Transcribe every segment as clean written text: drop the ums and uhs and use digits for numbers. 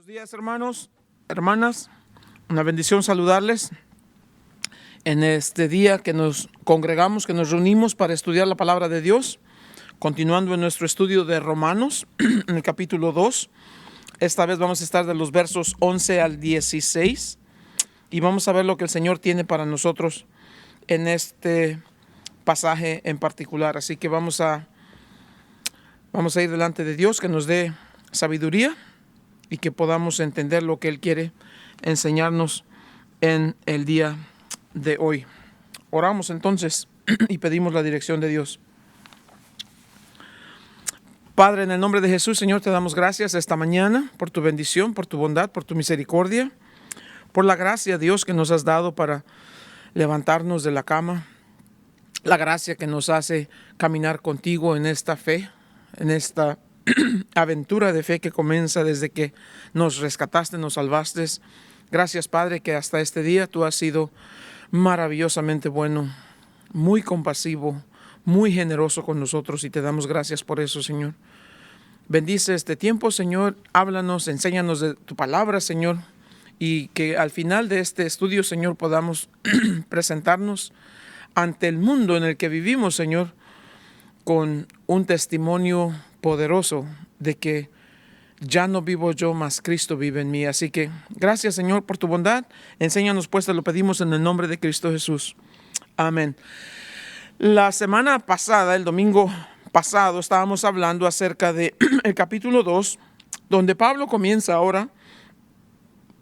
días, hermanos, hermanas. Una bendición saludarles en este día que nos congregamos, que nos reunimos para estudiar la palabra de Dios, continuando en nuestro estudio de Romanos, en el capítulo 2. Esta vez vamos a estar de los versos 11 al 16 y vamos a ver lo que el Señor tiene para nosotros en este pasaje en particular. Así que vamos a ir delante de Dios, que nos dé sabiduría y que podamos entender lo que Él quiere enseñarnos en el día de hoy. Oramos entonces y pedimos la dirección de Dios. Padre, en el nombre de Jesús, Señor, te damos gracias esta mañana por tu bendición, por tu bondad, por tu misericordia, por la gracia, Dios, que nos has dado para levantarnos de la cama, la gracia que nos hace caminar contigo en esta fe, en esta aventura de fe que comienza desde que nos rescataste, nos salvaste. Gracias, Padre, que hasta este día tú has sido maravillosamente bueno, muy compasivo, muy generoso con nosotros, y te damos gracias por eso, Señor. Bendice este tiempo, Señor. Háblanos, enséñanos de tu palabra, Señor, y que al final de este estudio, Señor, podamos presentarnos ante el mundo en el que vivimos, Señor, con un testimonio poderoso de que ya no vivo yo, mas Cristo vive en mí. Así que gracias, Señor, por tu bondad. Enséñanos, pues, te lo pedimos en el nombre de Cristo Jesús. Amén. La semana pasada, el domingo pasado, estábamos hablando acerca de el capítulo 2, donde Pablo comienza ahora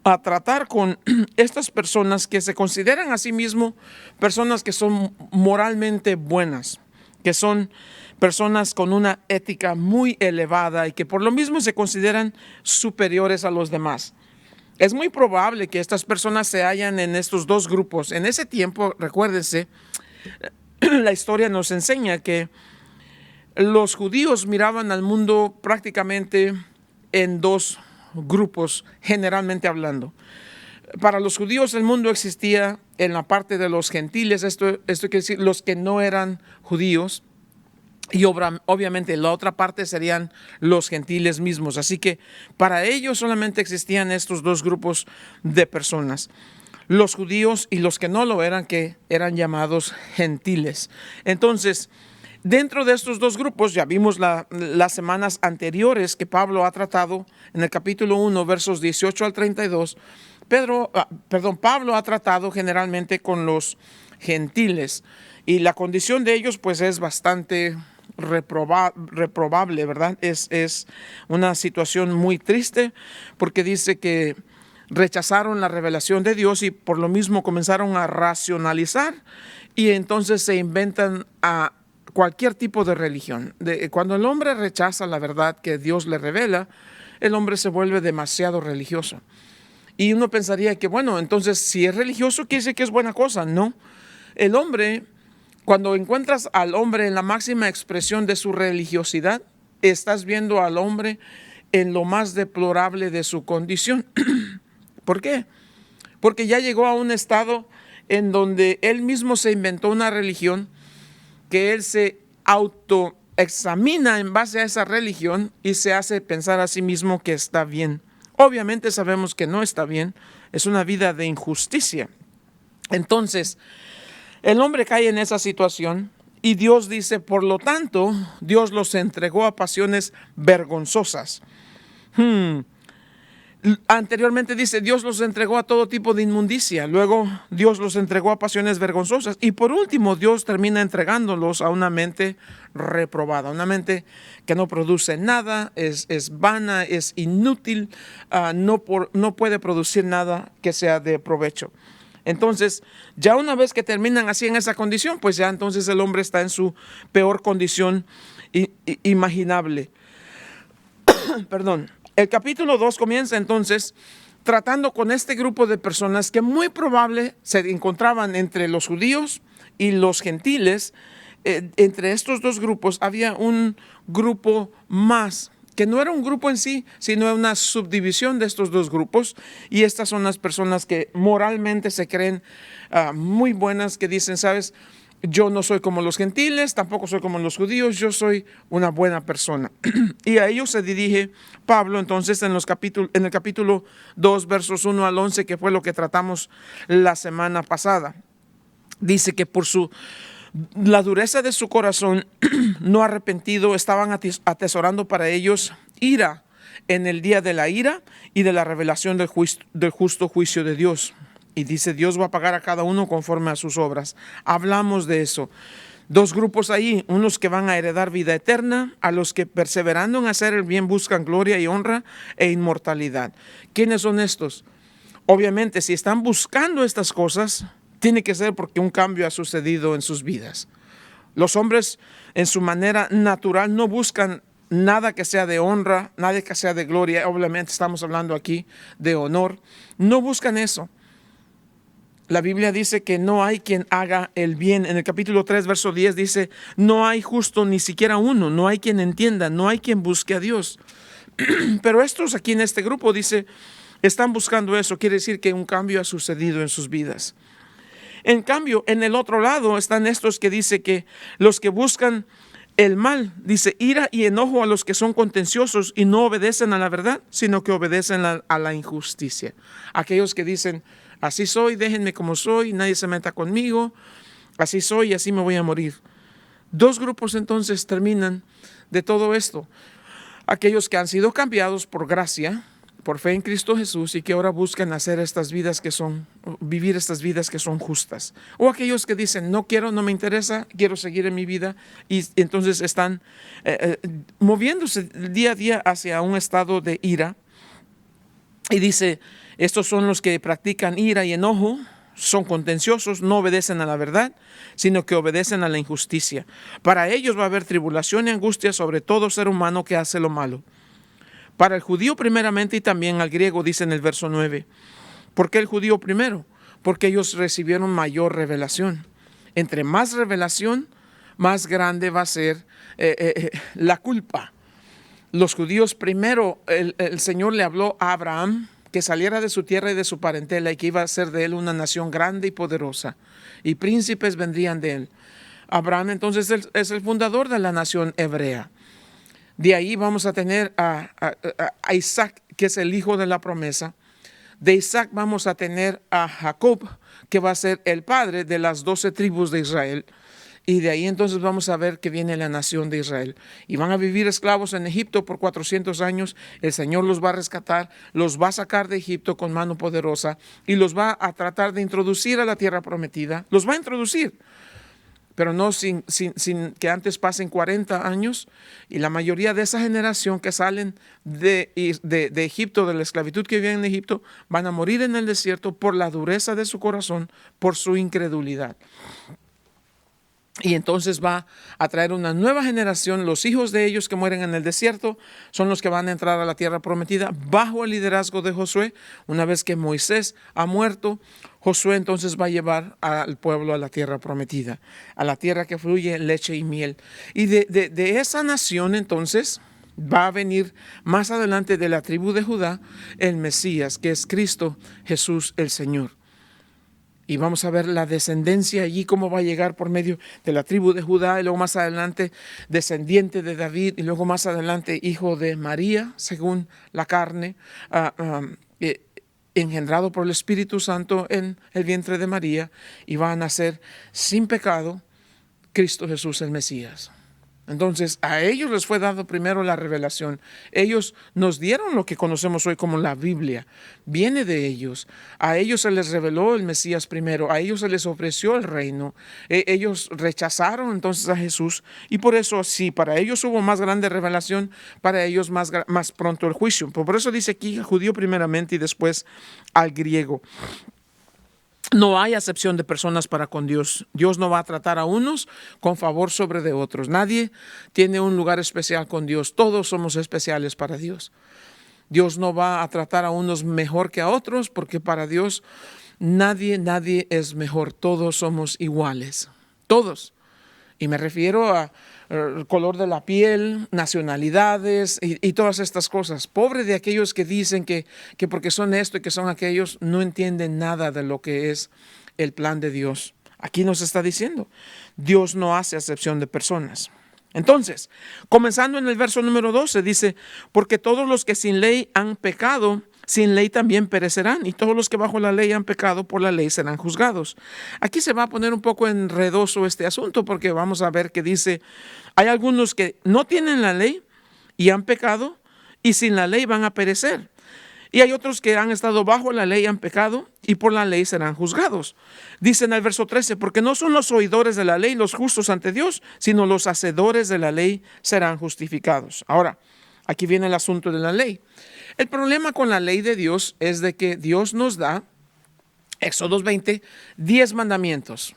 a tratar con estas personas que se consideran a sí mismos personas que son moralmente buenas, que son personas con una ética muy elevada y que por lo mismo se consideran superiores a los demás. Es muy probable que estas personas se hallan en estos dos grupos. En ese tiempo, recuérdense, la historia nos enseña que los judíos miraban al mundo prácticamente en dos grupos, generalmente hablando. Para los judíos el mundo existía en la parte de los gentiles, esto quiere decir los que no eran judíos, y obviamente la otra parte serían los gentiles mismos. Así que para ellos solamente existían estos dos grupos de personas, los judíos y los que no lo eran, que eran llamados gentiles. Entonces, dentro de estos dos grupos, ya vimos las semanas anteriores que Pablo ha tratado en el capítulo 1, versos 18 al 32, Pablo ha tratado generalmente con los gentiles, y la condición de ellos pues es bastante reprobable, ¿verdad? Es una situación muy triste, porque dice que rechazaron la revelación de Dios y por lo mismo comenzaron a racionalizar, y entonces se inventan a cualquier tipo de religión. Cuando el hombre rechaza la verdad que Dios le revela, el hombre se vuelve demasiado religioso. Y uno pensaría que, bueno, entonces si es religioso quiere decir que es buena cosa. No. El hombre, cuando encuentras al hombre en la máxima expresión de su religiosidad, estás viendo al hombre en lo más deplorable de su condición. ¿Por qué? Porque ya llegó a un estado en donde él mismo se inventó una religión, que él se autoexamina en base a esa religión y se hace pensar a sí mismo que está bien. Obviamente sabemos que no está bien, es una vida de injusticia. Entonces, el hombre cae en esa situación y Dios dice, por lo tanto, Dios los entregó a pasiones vergonzosas. Anteriormente dice, Dios los entregó a todo tipo de inmundicia. Luego Dios los entregó a pasiones vergonzosas. Y por último, Dios termina entregándolos a una mente reprobada. Una mente que no produce nada, es vana, es inútil, no puede producir nada que sea de provecho. Entonces, ya una vez que terminan así en esa condición, pues ya entonces el hombre está en su peor condición imaginable. Perdón. El capítulo 2 comienza entonces tratando con este grupo de personas que muy probable se encontraban entre los judíos y los gentiles. Entre estos dos grupos había un grupo más, que no era un grupo en sí, sino una subdivisión de estos dos grupos. Y estas son las personas que moralmente se creen muy buenas, que dicen, ¿sabes? Yo no soy como los gentiles, tampoco soy como los judíos, yo soy una buena persona. Y a ellos se dirige Pablo entonces en el capítulo 2, versos 1 al 11, que fue lo que tratamos la semana pasada. Dice que por la dureza de su corazón no arrepentido, estaban atesorando para ellos ira en el día de la ira y de la revelación del justo juicio de Dios. Y dice, Dios va a pagar a cada uno conforme a sus obras. Hablamos de eso. Dos grupos ahí, unos que van a heredar vida eterna, a los que perseverando en hacer el bien buscan gloria y honra e inmortalidad. ¿Quiénes son estos? Obviamente, si están buscando estas cosas, tiene que ser porque un cambio ha sucedido en sus vidas. Los hombres en su manera natural no buscan nada que sea de honra, nada que sea de gloria. Obviamente estamos hablando aquí de honor. No buscan eso. La Biblia dice que no hay quien haga el bien. En el capítulo 3, verso 10 dice, no hay justo ni siquiera uno, no hay quien entienda, no hay quien busque a Dios. Pero estos aquí en este grupo dice, están buscando eso, quiere decir que un cambio ha sucedido en sus vidas. En cambio, en el otro lado están estos que dice que los que buscan el mal, dice, ira y enojo a los que son contenciosos y no obedecen a la verdad, sino que obedecen a la injusticia. Aquellos que dicen, así soy, déjenme como soy, nadie se meta conmigo, así soy y así me voy a morir. Dos grupos entonces terminan de todo esto. Aquellos que han sido cambiados por gracia, por fe en Cristo Jesús y que ahora buscan hacer vivir estas vidas que son justas. O aquellos que dicen, no quiero, no me interesa, quiero seguir en mi vida y entonces están moviéndose día a día hacia un estado de ira. Y dice, estos son los que practican ira y enojo, son contenciosos, no obedecen a la verdad, sino que obedecen a la injusticia. Para ellos va a haber tribulación y angustia sobre todo ser humano que hace lo malo. Para el judío primeramente y también al griego, dice en el verso 9. ¿Por qué el judío primero? Porque ellos recibieron mayor revelación. Entre más revelación, más grande va a ser la culpa. Los judíos primero, el Señor le habló a Abraham que saliera de su tierra y de su parentela y que iba a ser de él una nación grande y poderosa. Y príncipes vendrían de él. Abraham entonces es el fundador de la nación hebrea. De ahí vamos a tener a Isaac, que es el hijo de la promesa. De Isaac vamos a tener a Jacob, que va a ser el padre de las 12 tribus de Israel. Y de ahí entonces vamos a ver que viene la nación de Israel. Y van a vivir esclavos en Egipto por 400 años. El Señor los va a rescatar, los va a sacar de Egipto con mano poderosa y los va a tratar de introducir a la tierra prometida. Los va a introducir, pero no sin que antes pasen 40 años, y la mayoría de esa generación que salen de Egipto, de la esclavitud que viven en Egipto, van a morir en el desierto por la dureza de su corazón, por su incredulidad. Y entonces va a traer una nueva generación. Los hijos de ellos que mueren en el desierto son los que van a entrar a la tierra prometida bajo el liderazgo de Josué. Una vez que Moisés ha muerto, Josué entonces va a llevar al pueblo a la tierra prometida, a la tierra que fluye leche y miel. Y de esa nación entonces va a venir más adelante de la tribu de Judá el Mesías, que es Cristo Jesús el Señor. Y vamos a ver la descendencia allí, cómo va a llegar por medio de la tribu de Judá, y luego más adelante descendiente de David, y luego más adelante hijo de María, según la carne, engendrado por el Espíritu Santo en el vientre de María, y va a nacer sin pecado Cristo Jesús el Mesías. Entonces, a ellos les fue dado primero la revelación. Ellos nos dieron lo que conocemos hoy como la Biblia. Viene de ellos. A ellos se les reveló el Mesías primero. A ellos se les ofreció el reino. Ellos rechazaron entonces a Jesús. Y por eso, sí, para ellos hubo más grande revelación, para ellos más pronto el juicio. Por eso dice aquí judío primeramente y después al griego. No hay acepción de personas para con Dios. Dios no va a tratar a unos con favor sobre de otros. Nadie tiene un lugar especial con Dios. Todos somos especiales para Dios. Dios no va a tratar a unos mejor que a otros, porque para Dios nadie es mejor. Todos somos iguales. Todos. Y me refiero a el color de la piel, nacionalidades y todas estas cosas. Pobre de aquellos que dicen que porque son esto y que son aquellos, no entienden nada de lo que es el plan de Dios. Aquí nos está diciendo, Dios no hace acepción de personas. Entonces, comenzando en el verso número 12, dice, porque todos los que sin ley han pecado, sin ley también perecerán, y todos los que bajo la ley han pecado, por la ley serán juzgados. Aquí se va a poner un poco enredoso este asunto, porque vamos a ver que dice, hay algunos que no tienen la ley y han pecado, y sin la ley van a perecer. Y hay otros que han estado bajo la ley, han pecado, y por la ley serán juzgados. Dice en el verso 13, porque no son los oidores de la ley los justos ante Dios, sino los hacedores de la ley serán justificados. Ahora, aquí viene el asunto de la ley. El problema con la ley de Dios es de que Dios nos da, Éxodo 20, 10 mandamientos.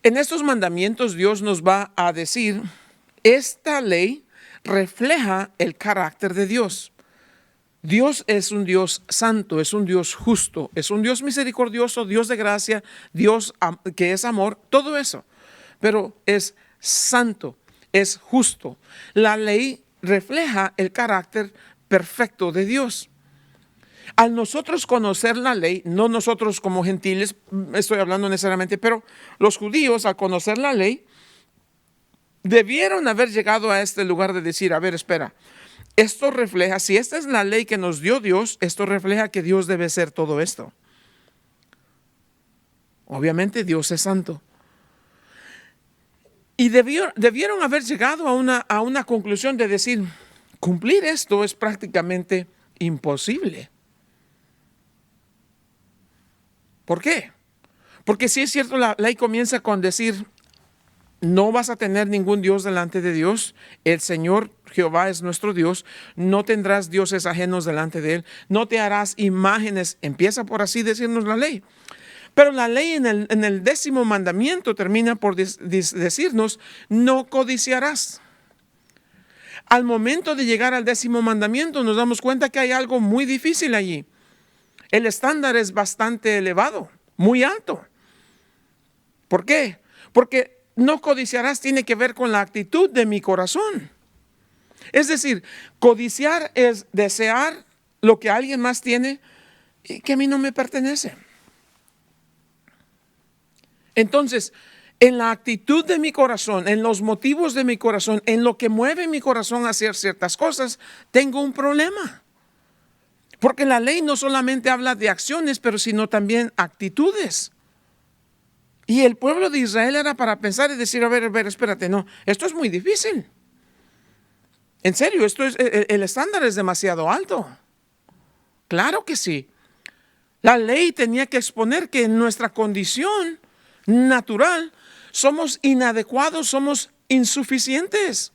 En estos mandamientos Dios nos va a decir, esta ley refleja el carácter de Dios. Dios es un Dios santo, es un Dios justo, es un Dios misericordioso, Dios de gracia, Dios que es amor, todo eso. Pero es santo, es justo. La ley refleja el carácter perfecto de Dios. Al nosotros conocer la ley, no nosotros como gentiles, estoy hablando necesariamente, pero los judíos al conocer la ley, debieron haber llegado a este lugar de decir, a ver, espera, esto refleja, si esta es la ley que nos dio Dios, esto refleja que Dios debe ser todo esto. Obviamente Dios es santo. Y debieron haber llegado a una conclusión de decir, cumplir esto es prácticamente imposible. ¿Por qué? Porque si es cierto, la ley comienza con decir, no vas a tener ningún Dios delante de Dios. El Señor Jehová es nuestro Dios. No tendrás dioses ajenos delante de Él. No te harás imágenes. Empieza por así decirnos la ley. Pero la ley en el 10º mandamiento termina por decirnos, no codiciarás. Al momento de llegar al 10º mandamiento nos damos cuenta que hay algo muy difícil allí. El estándar es bastante elevado, muy alto. ¿Por qué? Porque no codiciarás tiene que ver con la actitud de mi corazón. Es decir, codiciar es desear lo que alguien más tiene y que a mí no me pertenece. Entonces, en la actitud de mi corazón, en los motivos de mi corazón, en lo que mueve mi corazón a hacer ciertas cosas, tengo un problema. Porque la ley no solamente habla de acciones, pero sino también actitudes. Y el pueblo de Israel era para pensar y decir, a ver, espérate, no, esto es muy difícil. En serio, el estándar es demasiado alto. Claro que sí. La ley tenía que exponer que en nuestra condición natural somos inadecuados, somos insuficientes.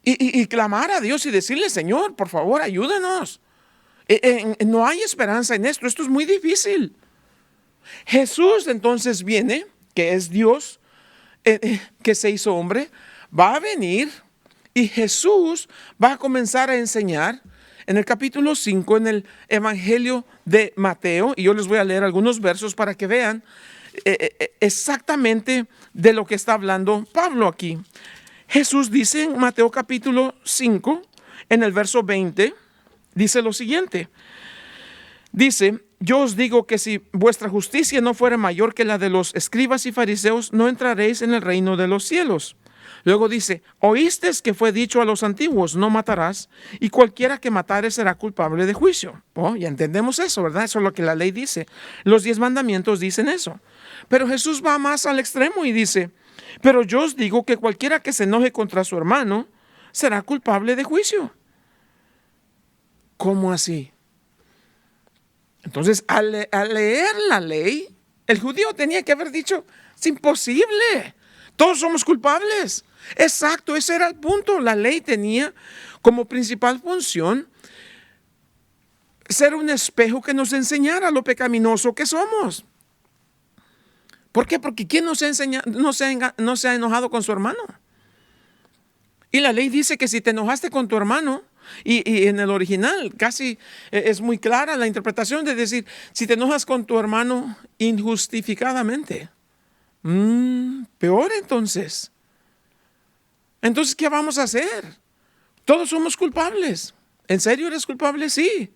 Y clamar a Dios y decirle, Señor, por favor, ayúdanos. No hay esperanza en esto es muy difícil. Jesús entonces viene, que es Dios, que se hizo hombre, va a venir y Jesús va a comenzar a enseñar en el capítulo 5, en el Evangelio de Mateo, y yo les voy a leer algunos versos para que vean exactamente de lo que está hablando Pablo aquí. Jesús dice en Mateo capítulo 5, en el verso 20, dice lo siguiente. Dice, yo os digo que si vuestra justicia no fuera mayor que la de los escribas y fariseos, no entraréis en el reino de los cielos. Luego dice, oísteis que fue dicho a los antiguos, no matarás, y cualquiera que matare será culpable de juicio. Ya entendemos eso, ¿verdad? Eso es lo que la ley dice. Los 10 mandamientos dicen eso. Pero Jesús va más al extremo y dice, pero yo os digo que cualquiera que se enoje contra su hermano será culpable de juicio. ¿Cómo así? Entonces, al leer la ley, el judío tenía que haber dicho, es imposible, todos somos culpables. Exacto, ese era el punto. La ley tenía como principal función ser un espejo que nos enseñara lo pecaminoso que somos. ¿Por qué? Porque ¿quién no se ha enojado con su hermano? Y la ley dice que si te enojaste con tu hermano, y en el original casi es muy clara la interpretación de decir, si te enojas con tu hermano injustificadamente, peor entonces. Entonces, ¿qué vamos a hacer? Todos somos culpables. ¿En serio eres culpable? Sí.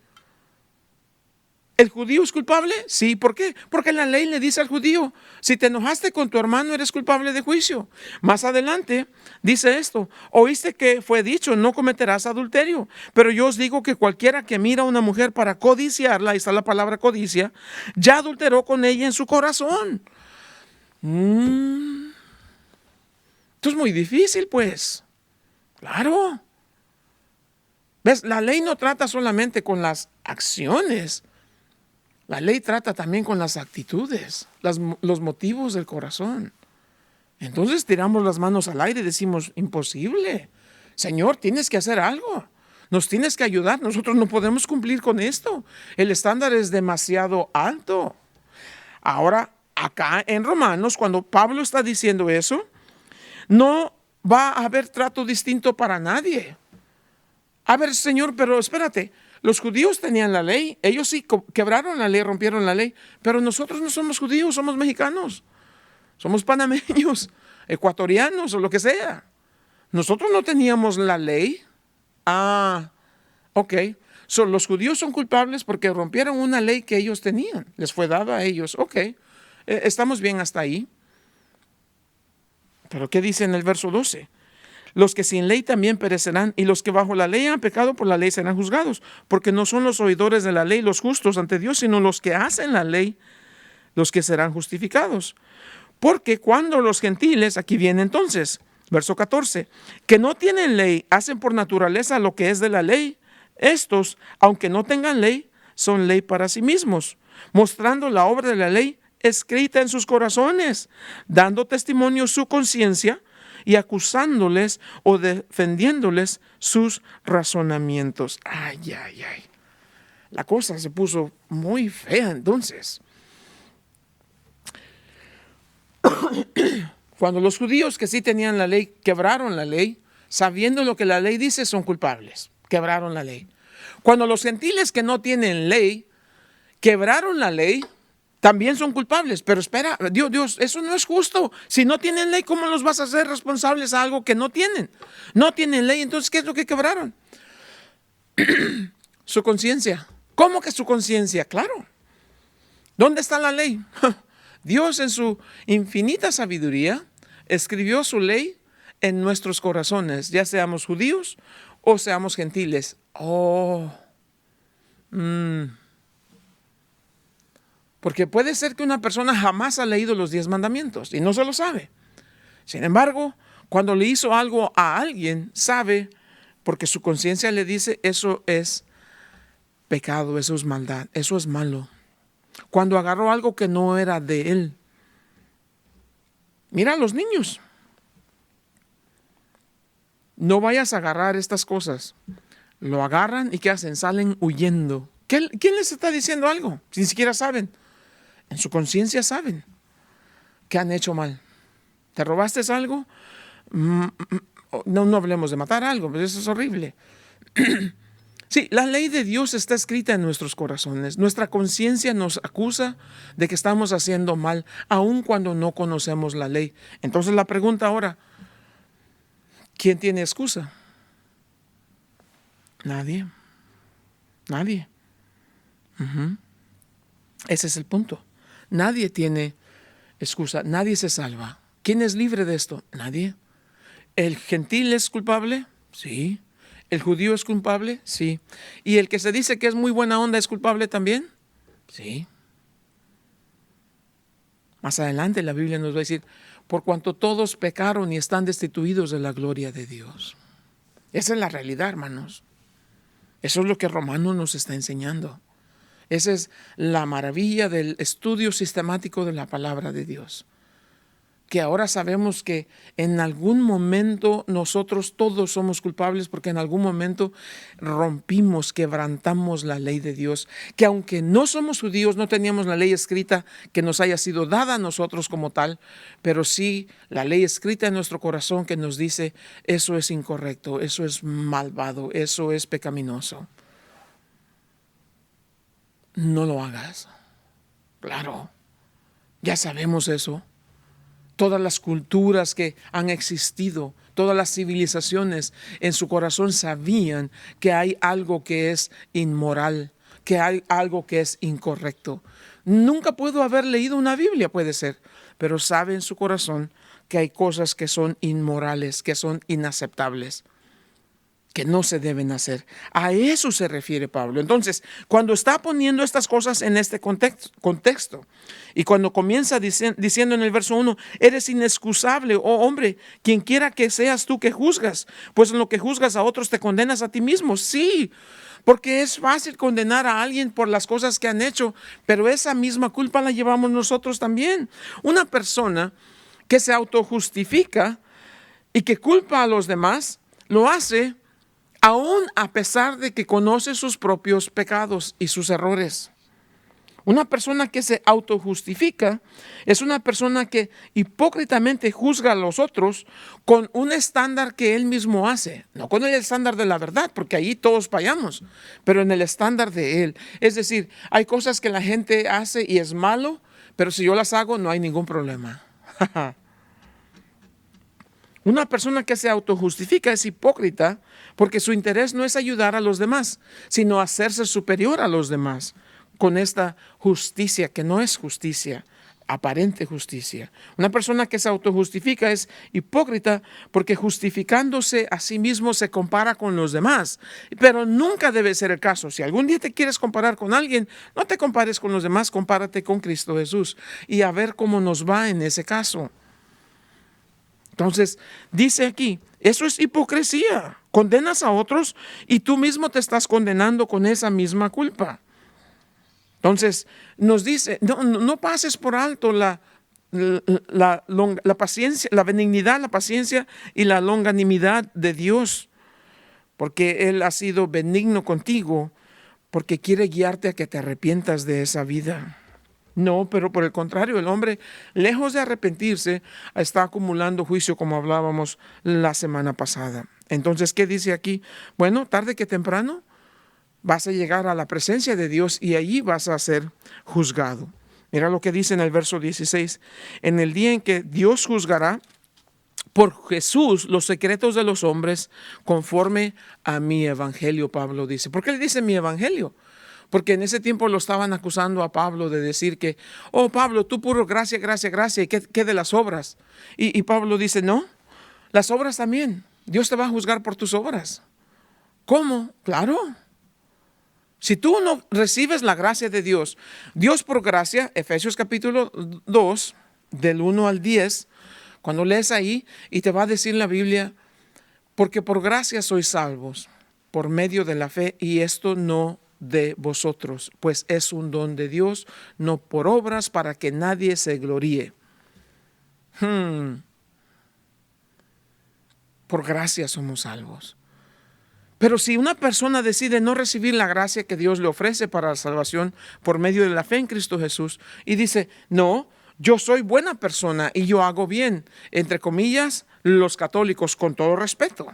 ¿El judío es culpable? Sí. ¿Por qué? Porque la ley le dice al judío, si te enojaste con tu hermano, eres culpable de juicio. Más adelante dice esto: oíste que fue dicho, no cometerás adulterio. Pero yo os digo que cualquiera que mira a una mujer para codiciarla, ahí está la palabra codicia, ya adulteró con ella en su corazón. Esto es muy difícil, pues. Claro. ¿Ves? La ley no trata solamente con las acciones. La ley trata también con las actitudes, los motivos del corazón. Entonces tiramos las manos al aire y decimos, imposible. Señor, tienes que hacer algo. Nos tienes que ayudar. Nosotros no podemos cumplir con esto. El estándar es demasiado alto. Ahora, acá en Romanos, cuando Pablo está diciendo eso, no va a haber trato distinto para nadie. A ver, Señor, pero espérate. Los judíos tenían la ley, ellos sí quebraron la ley, rompieron la ley, pero nosotros no somos judíos, somos mexicanos, somos panameños, ecuatorianos o lo que sea. Nosotros no teníamos la ley. Ok. Los judíos son culpables porque rompieron una ley que ellos tenían, les fue dada a ellos. Ok, estamos bien hasta ahí. Pero ¿qué dice en el verso 12? Los que sin ley también perecerán, y los que bajo la ley han pecado por la ley serán juzgados, porque no son los oidores de la ley los justos ante Dios, sino los que hacen la ley los que serán justificados. Porque cuando los gentiles, aquí viene entonces, verso 14, que no tienen ley, hacen por naturaleza lo que es de la ley, estos, aunque no tengan ley, son ley para sí mismos, mostrando la obra de la ley escrita en sus corazones, dando testimonio su conciencia y acusándoles o defendiéndoles sus razonamientos. Ay. La cosa se puso muy fea entonces. Cuando los judíos que sí tenían la ley quebraron la ley, sabiendo lo que la ley dice, son culpables. Quebraron la ley. Cuando los gentiles que no tienen ley quebraron la ley, también son culpables. Pero espera, Dios, eso no es justo. Si no tienen ley, ¿cómo los vas a hacer responsables a algo que no tienen? No tienen ley, entonces, ¿qué es lo que quebraron? Su conciencia. ¿Cómo que su conciencia? Claro. ¿Dónde está la ley? Dios en su infinita sabiduría escribió su ley en nuestros corazones, ya seamos judíos o seamos gentiles. Porque puede ser que una persona jamás ha leído los 10 mandamientos y no se lo sabe. Sin embargo, cuando le hizo algo a alguien, sabe, porque su conciencia le dice, eso es pecado, eso es maldad, eso es malo. Cuando agarró algo que no era de él. Mira a los niños. No vayas a agarrar estas cosas. Lo agarran y ¿qué hacen? Salen huyendo. ¿Quién les está diciendo algo? Si ni siquiera saben. En su conciencia saben que han hecho mal. ¿Te robaste algo? No hablemos de matar algo, pero eso es horrible. Sí, la ley de Dios está escrita en nuestros corazones. Nuestra conciencia nos acusa de que estamos haciendo mal, aun cuando no conocemos la ley. Entonces la pregunta ahora, ¿quién tiene excusa? Nadie. Ese es el punto. Nadie tiene excusa, nadie se salva. ¿Quién es libre de esto? Nadie. ¿El gentil es culpable? Sí. ¿El judío es culpable? Sí. ¿Y el que se dice que es muy buena onda es culpable también? Sí. Más adelante la Biblia nos va a decir, por cuanto todos pecaron y están destituidos de la gloria de Dios. Esa es la realidad, hermanos. Eso es lo que Romanos nos está enseñando. Esa es la maravilla del estudio sistemático de la palabra de Dios. Que ahora sabemos que en algún momento nosotros todos somos culpables porque en algún momento rompimos, quebrantamos la ley de Dios. Que aunque no somos judíos, no teníamos la ley escrita que nos haya sido dada a nosotros como tal, pero sí la ley escrita en nuestro corazón que nos dice eso es incorrecto, eso es malvado, eso es pecaminoso. No lo hagas. Claro, ya sabemos eso. Todas las culturas que han existido, todas las civilizaciones en su corazón sabían que hay algo que es inmoral, que hay algo que es incorrecto. Nunca pudo haber leído una Biblia, puede ser, pero sabe en su corazón que hay cosas que son inmorales, que son inaceptables, que no se deben hacer. A eso se refiere Pablo. Entonces, cuando está poniendo estas cosas en este contexto, y cuando comienza diciendo en el verso 1, eres inexcusable, oh hombre, quien quiera que seas tú que juzgas, pues en lo que juzgas a otros te condenas a ti mismo. Sí, porque es fácil condenar a alguien por las cosas que han hecho, pero esa misma culpa la llevamos nosotros también. Una persona que se autojustifica y que culpa a los demás, lo hace aún a pesar de que conoce sus propios pecados y sus errores. Una persona que se autojustifica es una persona que hipócritamente juzga a los otros con un estándar que él mismo hace. No con el estándar de la verdad, porque ahí todos fallamos, pero en el estándar de él. Es decir, hay cosas que la gente hace y es malo, pero si yo las hago no hay ningún problema. Una persona que se autojustifica es hipócrita porque su interés no es ayudar a los demás, sino hacerse superior a los demás con esta justicia que no es justicia, aparente justicia. Una persona que se autojustifica es hipócrita porque justificándose a sí mismo se compara con los demás, pero nunca debe ser el caso. Si algún día te quieres comparar con alguien, no te compares con los demás, compárate con Cristo Jesús y a ver cómo nos va en ese caso. Entonces, dice aquí, eso es hipocresía. Condenas a otros y tú mismo te estás condenando con esa misma culpa. Entonces, nos dice, no pases por alto la paciencia, la benignidad, la paciencia y la longanimidad de Dios, porque Él ha sido benigno contigo, porque quiere guiarte a que te arrepientas de esa vida. No, pero por el contrario, el hombre, lejos de arrepentirse, está acumulando juicio, como hablábamos la semana pasada. Entonces, ¿qué dice aquí? Bueno, tarde que temprano vas a llegar a la presencia de Dios y allí vas a ser juzgado. Mira lo que dice en el verso 16. En el día en que Dios juzgará por Jesús los secretos de los hombres conforme a mi evangelio, Pablo dice. ¿Por qué le dice mi evangelio? Porque en ese tiempo lo estaban acusando a Pablo de decir que, oh Pablo, tú puro gracia, gracia, gracia, ¿y qué de las obras? Y Pablo dice, no, las obras también. Dios te va a juzgar por tus obras. ¿Cómo? Claro. Si tú no recibes la gracia de Dios, Dios por gracia, Efesios capítulo 2, del 1 al 10, cuando lees ahí y te va a decir la Biblia, porque por gracia sois salvos, por medio de la fe, y esto no de vosotros, pues es un don de Dios, no por obras para que nadie se gloríe. Por gracia somos salvos. Pero si una persona decide no recibir la gracia que Dios le ofrece para la salvación por medio de la fe en Cristo Jesús y dice, no, yo soy buena persona y yo hago bien, entre comillas, los católicos, con todo respeto.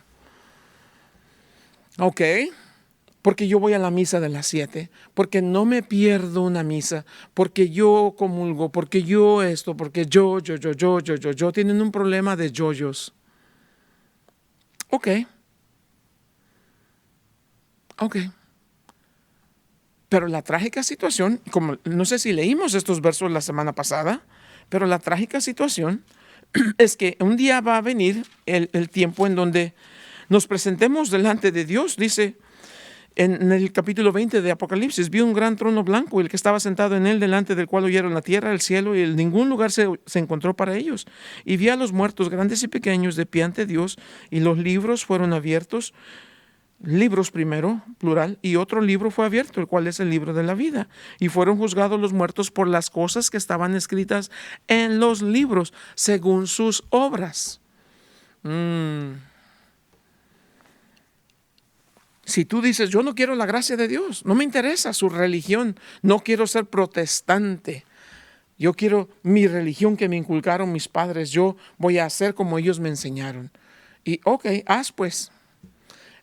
Ok, porque yo voy a la misa de las 7, porque no me pierdo una misa, porque yo comulgo, porque yo esto, porque yo, tienen un problema de yoyos. Ok. Pero la trágica situación, como no sé si leímos estos versos la semana pasada, pero la trágica situación es que un día va a venir el tiempo en donde nos presentemos delante de Dios. Dice en el capítulo 20 de Apocalipsis, vi un gran trono blanco y el que estaba sentado en él, delante del cual oyeron la tierra, el cielo y en ningún lugar se encontró para ellos. Y vi a los muertos grandes y pequeños de pie ante Dios, y los libros fueron abiertos. Libros primero, plural, y otro libro fue abierto, el cual es el libro de la vida. Y fueron juzgados los muertos por las cosas que estaban escritas en los libros, según sus obras. Si tú dices, yo no quiero la gracia de Dios, no me interesa su religión, no quiero ser protestante, yo quiero mi religión que me inculcaron mis padres, yo voy a hacer como ellos me enseñaron. Y haz pues.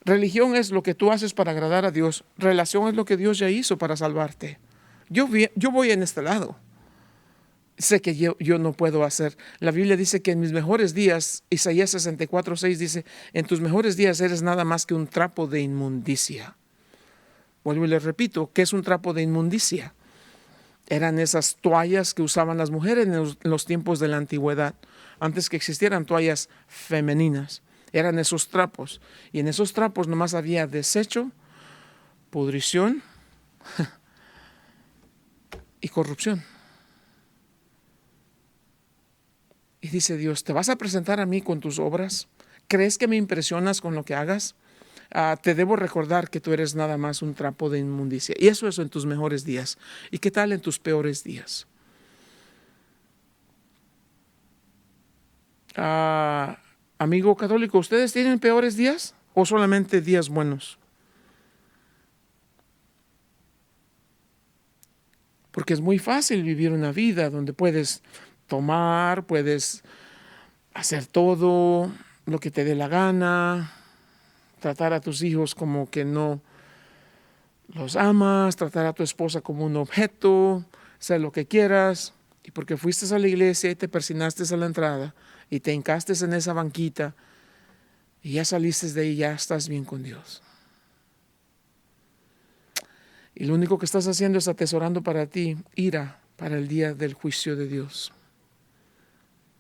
Religión es lo que tú haces para agradar a Dios. Relación es lo que Dios ya hizo para salvarte. Yo voy en este lado. Sé que yo no puedo hacer. La Biblia dice que en mis mejores días, Isaías 64:6 dice, en tus mejores días eres nada más que un trapo de inmundicia. Vuelvo y les repito, ¿qué es un trapo de inmundicia? Eran esas toallas que usaban las mujeres en los tiempos de la antigüedad, antes que existieran toallas femeninas. Eran esos trapos. Y en esos trapos nomás había desecho, pudrición y corrupción. Y dice Dios, ¿te vas a presentar a mí con tus obras? ¿Crees que me impresionas con lo que hagas? Te debo recordar que tú eres nada más un trapo de inmundicia. Y eso es en tus mejores días. ¿Y qué tal en tus peores días? Amigo católico, ¿ustedes tienen peores días o solamente días buenos? Porque es muy fácil vivir una vida donde puedes tomar, puedes hacer todo lo que te dé la gana, tratar a tus hijos como que no los amas, tratar a tu esposa como un objeto, hacer lo que quieras. Y porque fuiste a la iglesia y te persinaste a la entrada y te hincaste en esa banquita y ya saliste de ahí, ya estás bien con Dios. Y lo único que estás haciendo es atesorando para ti ira para el día del juicio de Dios.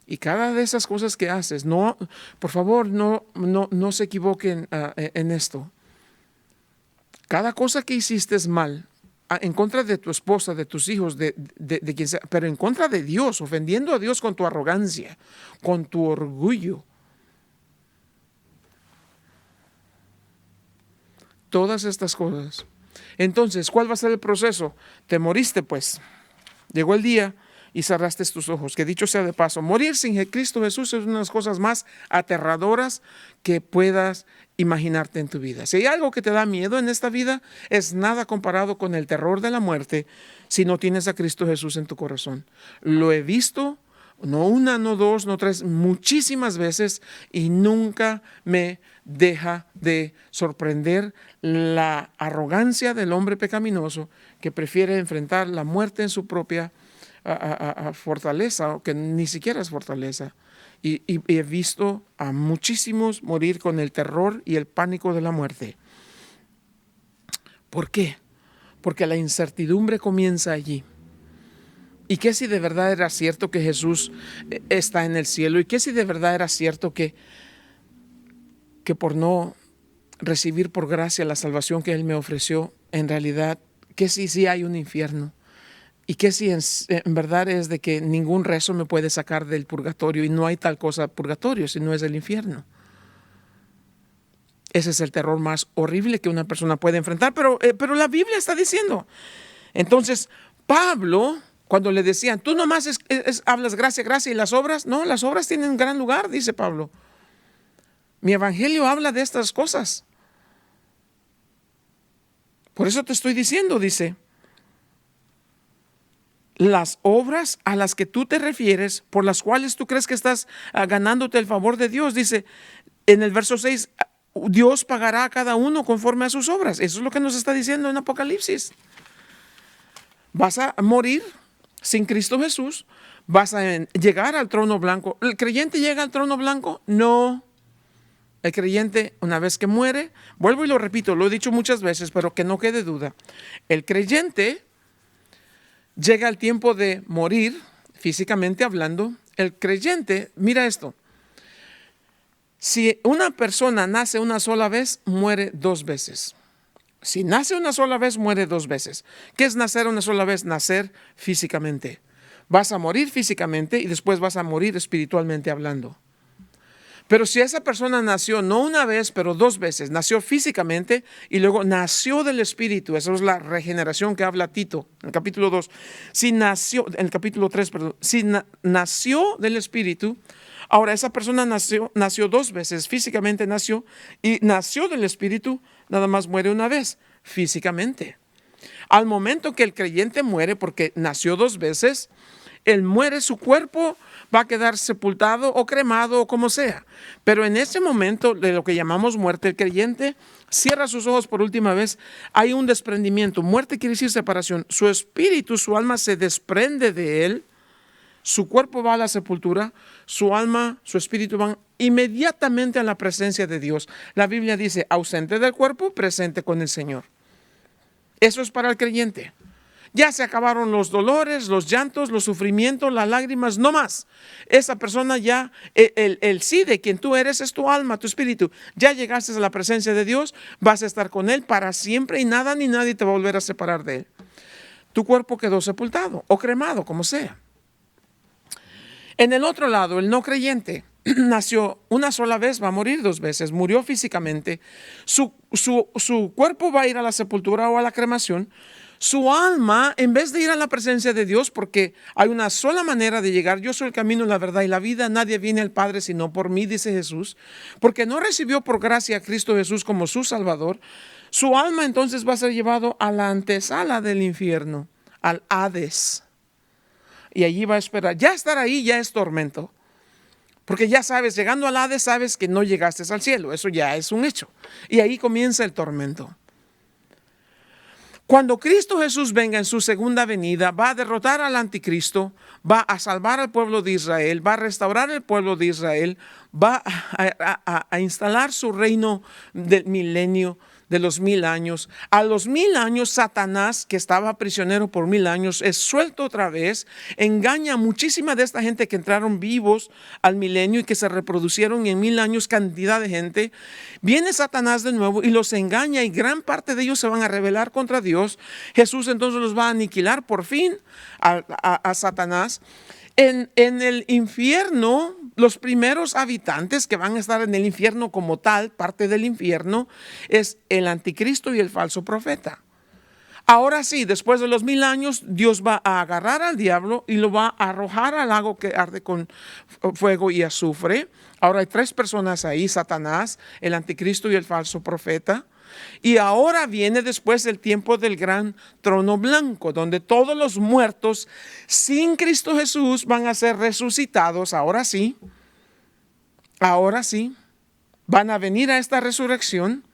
Y cada de esas cosas que haces, no, por favor, no se equivoquen en esto. Cada cosa que hiciste es mal, en contra de tu esposa, de tus hijos, de quien sea, pero en contra de Dios, ofendiendo a Dios con tu arrogancia, con tu orgullo. Todas estas cosas. Entonces, ¿cuál va a ser el proceso? Te moriste, pues. Llegó el día y cerraste tus ojos. Que dicho sea de paso, morir sin Cristo Jesús es una de las cosas más aterradoras que puedas imaginarte en tu vida. Si hay algo que te da miedo en esta vida, es nada comparado con el terror de la muerte si no tienes a Cristo Jesús en tu corazón. Lo he visto, no una, no dos, no tres, muchísimas veces, y nunca me deja de sorprender la arrogancia del hombre pecaminoso que prefiere enfrentar la muerte en su propia fortaleza, o que ni siquiera es fortaleza. Y he visto a muchísimos morir con el terror y el pánico de la muerte. ¿Por qué? Porque la incertidumbre comienza allí. ¿Y qué si de verdad era cierto que Jesús está en el cielo? ¿Y qué si de verdad era cierto que por no recibir por gracia la salvación que Él me ofreció, en realidad, qué si sí hay un infierno? ¿Y qué si en verdad es de que ningún rezo me puede sacar del purgatorio y no hay tal cosa purgatorio, sino es el infierno? Ese es el terror más horrible que una persona puede enfrentar, pero la Biblia está diciendo. Entonces, Pablo, cuando le decían, tú nomás hablas gracia, gracia y las obras, no, las obras tienen gran lugar, dice Pablo. Mi evangelio habla de estas cosas. Por eso te estoy diciendo, dice, las obras a las que tú te refieres, por las cuales tú crees que estás ganándote el favor de Dios, dice en el verso 6, Dios pagará a cada uno conforme a sus obras. Eso es lo que nos está diciendo en Apocalipsis. Vas a morir sin Cristo Jesús, vas a llegar al trono blanco. ¿El creyente llega al trono blanco? No. El creyente, una vez que muere, vuelvo y lo repito, lo he dicho muchas veces, pero que no quede duda. El creyente llega al tiempo de morir, físicamente hablando. El creyente, mira esto, si una persona nace una sola vez, muere dos veces. Si nace una sola vez, muere dos veces. ¿Qué es nacer una sola vez? Nacer físicamente. Vas a morir físicamente y después vas a morir espiritualmente hablando. Pero si esa persona nació no una vez, pero dos veces, nació físicamente y luego nació del Espíritu, esa es la regeneración que habla Tito en el capítulo 2. En el capítulo 3, perdón, si nació del Espíritu, ahora esa persona nació dos veces, físicamente nació, y nació del Espíritu, nada más muere una vez, físicamente. Al momento que el creyente muere, porque nació dos veces, él muere, su cuerpo va a quedar sepultado o cremado o como sea. Pero en ese momento de lo que llamamos muerte, el creyente cierra sus ojos por última vez. Hay un desprendimiento. Muerte quiere decir separación. Su espíritu, su alma se desprende de él. Su cuerpo va a la sepultura. Su alma, su espíritu van inmediatamente a la presencia de Dios. La Biblia dice, ausente del cuerpo, presente con el Señor. Eso es para el creyente. Ya se acabaron los dolores, los llantos, los sufrimientos, las lágrimas, no más. Esa persona ya, el sí de quien tú eres es tu alma, tu espíritu. Ya llegaste a la presencia de Dios, vas a estar con Él para siempre y nada ni nadie te va a volver a separar de Él. Tu cuerpo quedó sepultado o cremado, como sea. En el otro lado, el no creyente nació una sola vez, va a morir 2 veces, murió físicamente. Su cuerpo va a ir a la sepultura o a la cremación. Su alma, en vez de ir a la presencia de Dios, porque hay una sola manera de llegar, yo soy el camino, la verdad y la vida, nadie viene al Padre sino por mí, dice Jesús, porque no recibió por gracia a Cristo Jesús como su Salvador, su alma entonces va a ser llevado a la antesala del infierno, al Hades, y allí va a esperar. Ya estar ahí ya es tormento, porque ya sabes, llegando al Hades sabes que no llegaste al cielo, eso ya es un hecho, y ahí comienza el tormento. Cuando Cristo Jesús venga en su segunda venida, va a derrotar al anticristo, va a salvar al pueblo de Israel, va a restaurar el pueblo de Israel, va a instalar su reino del milenio, de los 1000 años. A los 1000 años, Satanás, que estaba prisionero por 1000 años, es suelto otra vez, engaña a muchísima de esta gente que entraron vivos al milenio y que se reproducieron en 1000 años, cantidad de gente. Viene Satanás de nuevo y los engaña y gran parte de ellos se van a rebelar contra Dios. Jesús entonces los va a aniquilar por fin a Satanás. En el infierno, los primeros habitantes que van a estar en el infierno como tal, parte del infierno, es el anticristo y el falso profeta. Ahora sí, después de los 1000 años, Dios va a agarrar al diablo y lo va a arrojar al lago que arde con fuego y azufre. Ahora hay 3 personas ahí, Satanás, el anticristo y el falso profeta. Y ahora viene después el tiempo del gran trono blanco, donde todos los muertos sin Cristo Jesús van a ser resucitados. Ahora sí, van a venir a esta resurrección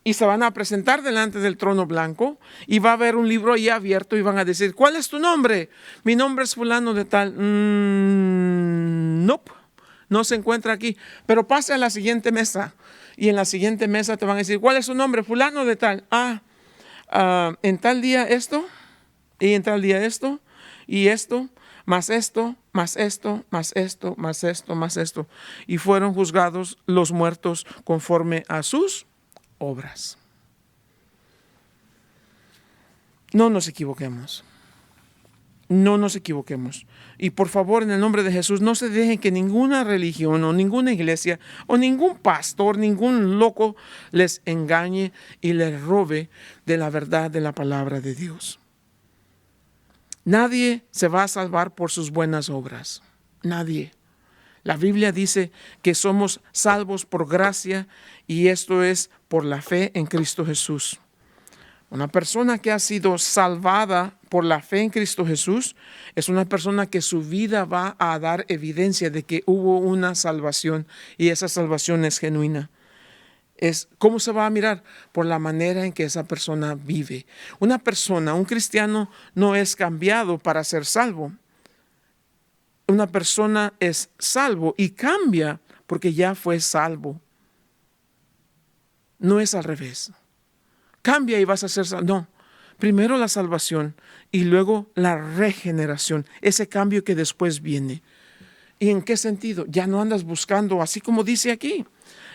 y se van a presentar delante del trono blanco y va a haber un libro ahí abierto y van a decir, ¿cuál es tu nombre? Mi nombre es fulano de tal. Nope, no se encuentra aquí, pero pase a la siguiente mesa. Y en la siguiente mesa te van a decir, ¿cuál es su nombre? Fulano de tal. En tal día esto, y en tal día esto, y esto, más esto, más esto, más esto, más esto, más esto. Y fueron juzgados los muertos conforme a sus obras. No nos equivoquemos. No nos equivoquemos. Y por favor, en el nombre de Jesús, no se dejen que ninguna religión o ninguna iglesia o ningún pastor, ningún loco les engañe y les robe de la verdad de la palabra de Dios. Nadie se va a salvar por sus buenas obras. Nadie. La Biblia dice que somos salvos por gracia y esto es por la fe en Cristo Jesús. Una persona que ha sido salvada por la fe en Cristo Jesús es una persona que su vida va a dar evidencia de que hubo una salvación y esa salvación es genuina. ¿Cómo se va a mirar? Por la manera en que esa persona vive. Una persona, un cristiano, no es cambiado para ser salvo. Una persona es salvo y cambia porque ya fue salvo. No es al revés. Cambia y vas a ser salvo. No, primero la salvación y luego la regeneración, ese cambio que después viene. ¿Y en qué sentido? Ya no andas buscando, así como dice aquí,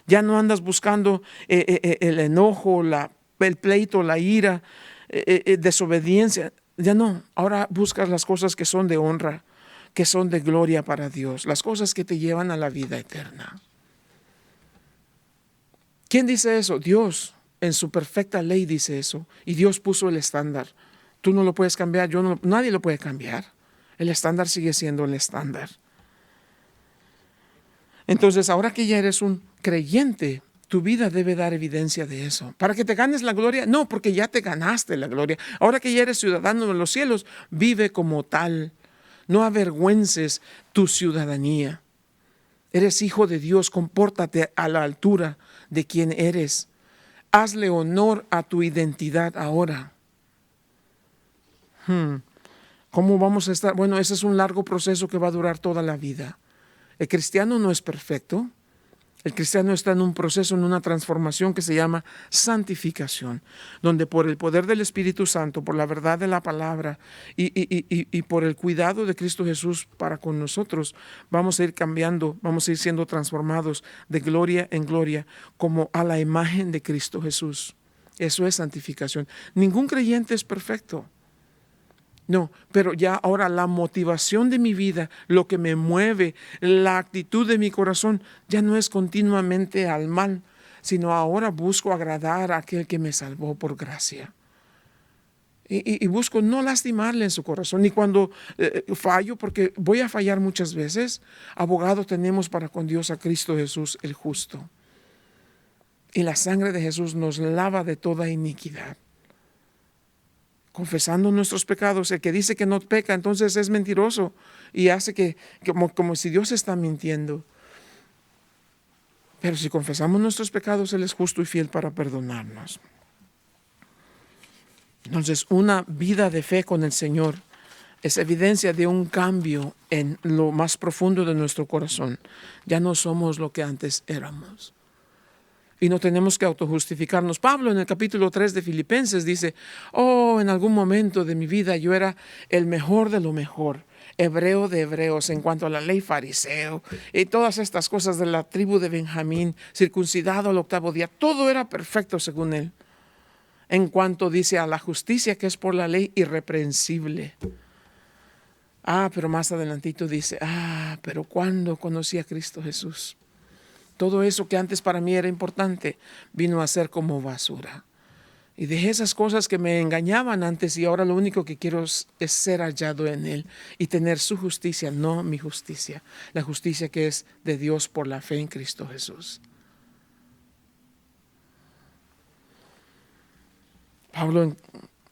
ya no andas buscando el enojo, el pleito, la ira, desobediencia. Ya no, ahora buscas las cosas que son de honra, que son de gloria para Dios, las cosas que te llevan a la vida eterna. ¿Quién dice eso? Dios. En su perfecta ley dice eso. Y Dios puso el estándar. Tú no lo puedes cambiar, nadie lo puede cambiar. El estándar sigue siendo el estándar. Entonces, ahora que ya eres un creyente, tu vida debe dar evidencia de eso. ¿Para que te ganes la gloria? No, porque ya te ganaste la gloria. Ahora que ya eres ciudadano de los cielos, vive como tal. No avergüences tu ciudadanía. Eres hijo de Dios, compórtate a la altura de quien eres. Hazle honor a tu identidad ahora. ¿Cómo vamos a estar? Bueno, ese es un largo proceso que va a durar toda la vida. El cristiano no es perfecto. El cristiano está en un proceso, en una transformación que se llama santificación, donde por el poder del Espíritu Santo, por la verdad de la palabra y por el cuidado de Cristo Jesús para con nosotros, vamos a ir cambiando, vamos a ir siendo transformados de gloria en gloria como a la imagen de Cristo Jesús. Eso es santificación. Ningún creyente es perfecto. No, pero ya ahora la motivación de mi vida, lo que me mueve, la actitud de mi corazón, ya no es continuamente al mal, sino ahora busco agradar a aquel que me salvó por gracia. Y busco no lastimarle en su corazón, ni cuando fallo, porque voy a fallar muchas veces. Abogado tenemos para con Dios a Cristo Jesús el justo. Y la sangre de Jesús nos lava de toda iniquidad. Confesando nuestros pecados, el que dice que no peca, entonces es mentiroso y hace que como si Dios está mintiendo. Pero si confesamos nuestros pecados, Él es justo y fiel para perdonarnos. Entonces, una vida de fe con el Señor es evidencia de un cambio en lo más profundo de nuestro corazón. Ya no somos lo que antes éramos. Y no tenemos que autojustificarnos. Pablo en el capítulo 3 de Filipenses dice, en algún momento de mi vida yo era el mejor de lo mejor, hebreo de hebreos en cuanto a la ley, fariseo, y todas estas cosas de la tribu de Benjamín, circuncidado al 8º día, todo era perfecto según él. En cuanto dice a la justicia que es por la ley, irreprensible. Pero más adelantito dice, pero cuando conocí a Cristo Jesús, todo eso que antes para mí era importante, vino a ser como basura. Y dejé esas cosas que me engañaban antes y ahora lo único que quiero es ser hallado en Él y tener su justicia, no mi justicia. La justicia que es de Dios por la fe en Cristo Jesús. Pablo en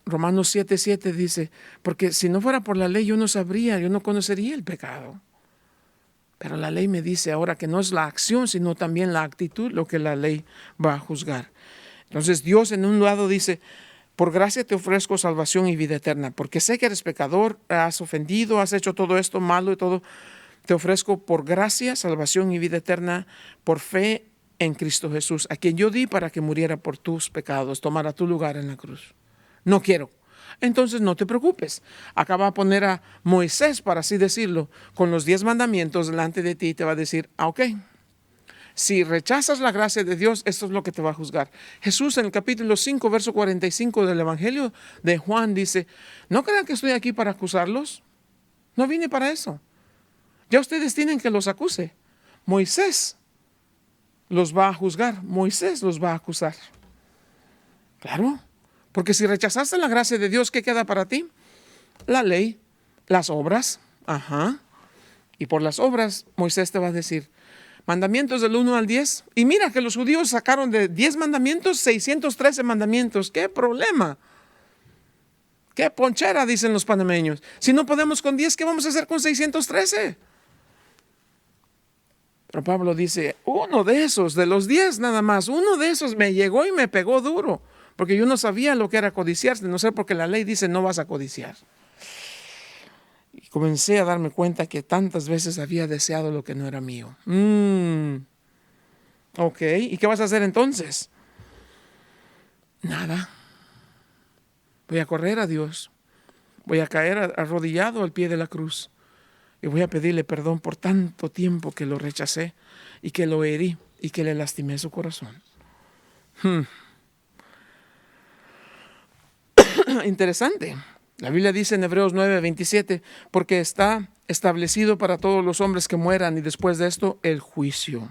Romanos 7:7 dice, porque si no fuera por la ley yo no conocería el pecado. Pero la ley me dice ahora que no es la acción, sino también la actitud lo que la ley va a juzgar. Entonces Dios en un lado dice, por gracia te ofrezco salvación y vida eterna, porque sé que eres pecador, has ofendido, has hecho todo esto malo y todo. Te ofrezco por gracia, salvación y vida eterna, por fe en Cristo Jesús, a quien yo di para que muriera por tus pecados, tomara tu lugar en la cruz. No quiero. Entonces no te preocupes. Acá va a poner a Moisés, para así decirlo, con los 10 mandamientos delante de ti y te va a decir, ok, si rechazas la gracia de Dios, esto es lo que te va a juzgar. Jesús en el capítulo 5, verso 45 del Evangelio de Juan dice, no crean que estoy aquí para acusarlos. No vine para eso. Ya ustedes tienen que los acuse. Moisés los va a juzgar. Moisés los va a acusar. Claro. Porque si rechazaste la gracia de Dios, ¿qué queda para ti? La ley, las obras. Y por las obras, Moisés te va a decir, mandamientos del 1 al 10. Y mira que los judíos sacaron de 10 mandamientos, 613 mandamientos. ¡Qué problema! ¡Qué ponchera!, dicen los panameños. Si no podemos con 10, ¿qué vamos a hacer con 613? Pero Pablo dice, uno de esos, de los 10 nada más, uno de esos me llegó y me pegó duro. Porque yo no sabía lo que era codiciar, no sé, porque la ley dice no vas a codiciar. Y comencé a darme cuenta que tantas veces había deseado lo que no era mío. Ok, ¿y qué vas a hacer entonces? Nada. Voy a correr a Dios. Voy a caer arrodillado al pie de la cruz. Y voy a pedirle perdón por tanto tiempo que lo rechacé y que lo herí y que le lastimé su corazón. Interesante. La Biblia dice en Hebreos 9:27, porque está establecido para todos los hombres que mueran y después de esto el juicio.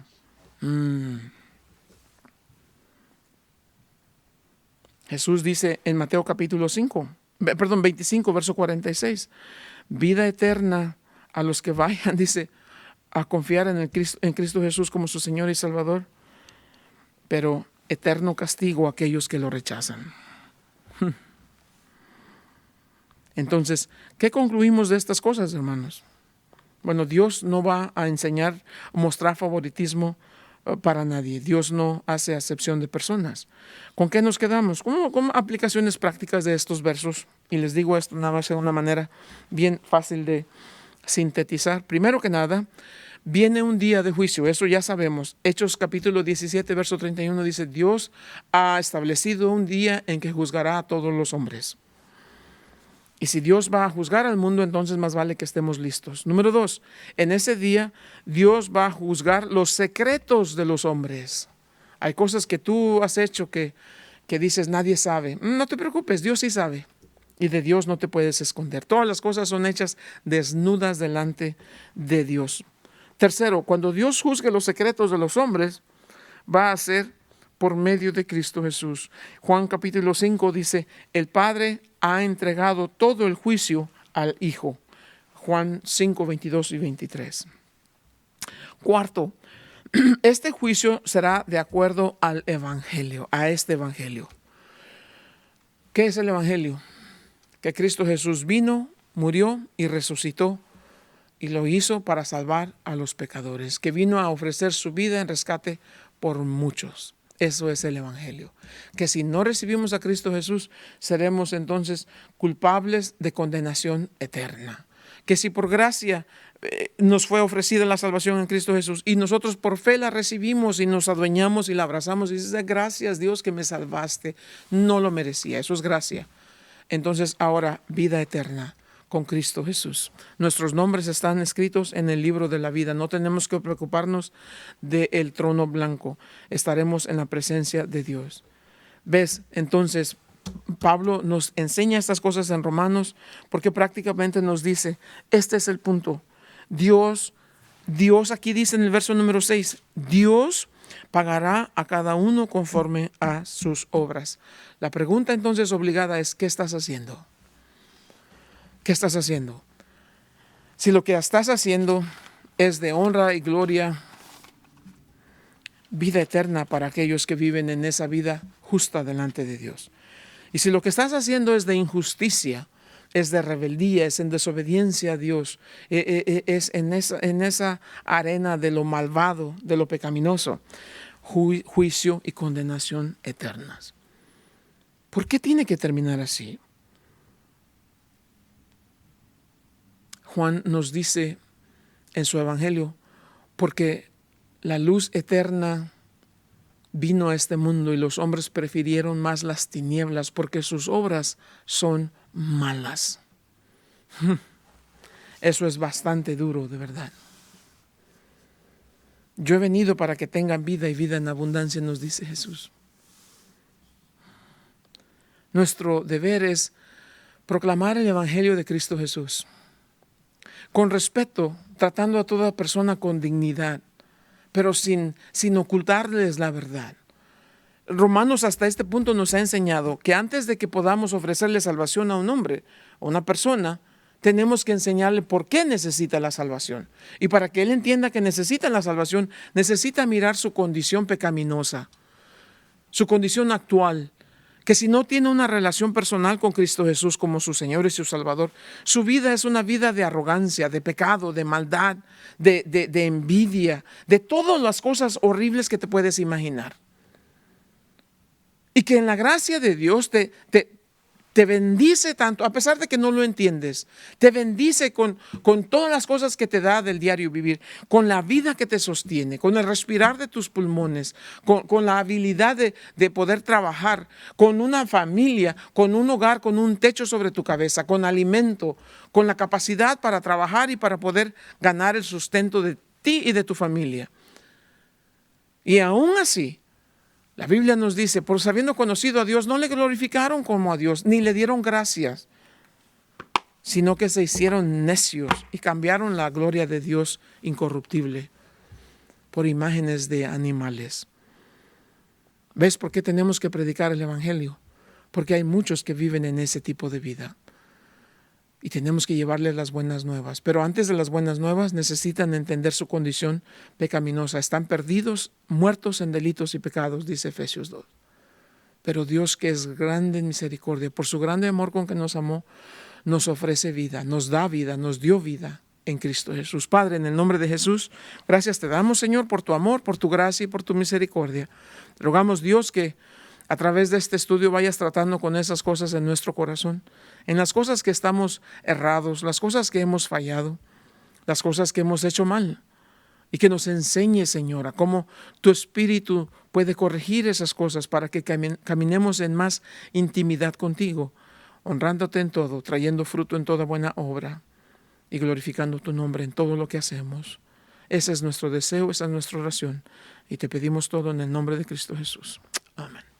Jesús dice en Mateo capítulo 25, verso 46, vida eterna a los que vayan, dice, a confiar en Cristo Jesús como su Señor y Salvador, pero eterno castigo a aquellos que lo rechazan. Entonces, ¿qué concluimos de estas cosas, hermanos? Bueno, Dios no va a mostrar favoritismo para nadie. Dios no hace acepción de personas. ¿Con qué nos quedamos? ¿Con aplicaciones prácticas de estos versos? Y les digo esto nada más de una manera bien fácil de sintetizar. Primero que nada, Viene un día de juicio, eso ya sabemos. Hechos capítulo 17, verso 31 dice, Dios ha establecido un día en que juzgará a todos los hombres. Y si Dios va a juzgar al mundo, entonces más vale que estemos listos. Número 2, en ese día Dios va a juzgar los secretos de los hombres. Hay cosas que tú has hecho que dices nadie sabe. No te preocupes, Dios sí sabe. Y de Dios no te puedes esconder. Todas las cosas son hechas desnudas delante de Dios. Tercero, cuando Dios juzgue los secretos de los hombres, va a ser por medio de Cristo Jesús. Juan capítulo 5 dice, el Padre ha entregado todo el juicio al Hijo. Juan 5, 22 y 23. Cuarto, este juicio será de acuerdo al Evangelio, a este Evangelio. ¿Qué es el Evangelio? Que Cristo Jesús vino, murió y resucitó y lo hizo para salvar a los pecadores, que vino a ofrecer su vida en rescate por muchos. Eso es el Evangelio. Que si no recibimos a Cristo Jesús, seremos entonces culpables de condenación eterna. Que si por gracia nos fue ofrecida la salvación en Cristo Jesús y nosotros por fe la recibimos y nos adueñamos y la abrazamos y dices, gracias Dios que me salvaste, no lo merecía, eso es gracia. Entonces ahora vida eterna con Cristo Jesús. Nuestros nombres están escritos en el libro de la vida. No tenemos que preocuparnos del trono blanco. Estaremos en la presencia de Dios. ¿Ves? Entonces, Pablo nos enseña estas cosas en Romanos porque prácticamente nos dice, este es el punto. Dios aquí dice en el verso número 6, Dios pagará a cada uno conforme a sus obras. La pregunta entonces obligada es, ¿qué estás haciendo? ¿Qué estás haciendo? Si lo que estás haciendo es de honra y gloria, vida eterna para aquellos que viven en esa vida justa delante de Dios. Y si lo que estás haciendo es de injusticia, es de rebeldía, es en desobediencia a Dios, es en esa arena de lo malvado, de lo pecaminoso, juicio y condenación eternas. ¿Por qué tiene que terminar así? Juan nos dice en su evangelio, porque la luz eterna vino a este mundo y los hombres prefirieron más las tinieblas porque sus obras son malas. Eso es bastante duro, de verdad. Yo he venido para que tengan vida y vida en abundancia, nos dice Jesús. Nuestro deber es proclamar el evangelio de Cristo Jesús. Con respeto, tratando a toda persona con dignidad, pero sin ocultarles la verdad. Romanos hasta este punto nos ha enseñado que antes de que podamos ofrecerle salvación a un hombre o una persona, tenemos que enseñarle por qué necesita la salvación. Y para que él entienda que necesita la salvación, necesita mirar su condición pecaminosa, su condición actual. Que si no tiene una relación personal con Cristo Jesús como su Señor y su Salvador, su vida es una vida de arrogancia, de pecado, de maldad, de envidia, de todas las cosas horribles que te puedes imaginar. Y que en la gracia de Dios te bendice tanto, a pesar de que no lo entiendes, te bendice con todas las cosas que te da del diario vivir, con la vida que te sostiene, con el respirar de tus pulmones, con la habilidad de poder trabajar, con una familia, con un hogar, con un techo sobre tu cabeza, con alimento, con la capacidad para trabajar y para poder ganar el sustento de ti y de tu familia. Y aún así, la Biblia nos dice, por habiendo conocido a Dios, no le glorificaron como a Dios, ni le dieron gracias, sino que se hicieron necios y cambiaron la gloria de Dios incorruptible por imágenes de animales. ¿Ves por qué tenemos que predicar el Evangelio? Porque hay muchos que viven en ese tipo de vida. Y tenemos que llevarles las buenas nuevas. Pero antes de las buenas nuevas necesitan entender su condición pecaminosa. Están perdidos, muertos en delitos y pecados, dice Efesios 2. Pero Dios, que es grande en misericordia, por su grande amor con que nos amó, nos ofrece vida, nos da vida, nos dio vida en Cristo Jesús. Padre, en el nombre de Jesús, gracias te damos, Señor, por tu amor, por tu gracia y por tu misericordia. Rogamos, Dios, que a través de este estudio vayas tratando con esas cosas en nuestro corazón, en las cosas que estamos errados, las cosas que hemos fallado, las cosas que hemos hecho mal. y que nos enseñe, Señor, a cómo tu Espíritu puede corregir esas cosas para que caminemos en más intimidad contigo, honrándote en todo, trayendo fruto en toda buena obra y glorificando tu nombre en todo lo que hacemos. Ese es nuestro deseo, esa es nuestra oración, y te pedimos todo en el nombre de Cristo Jesús. Amén.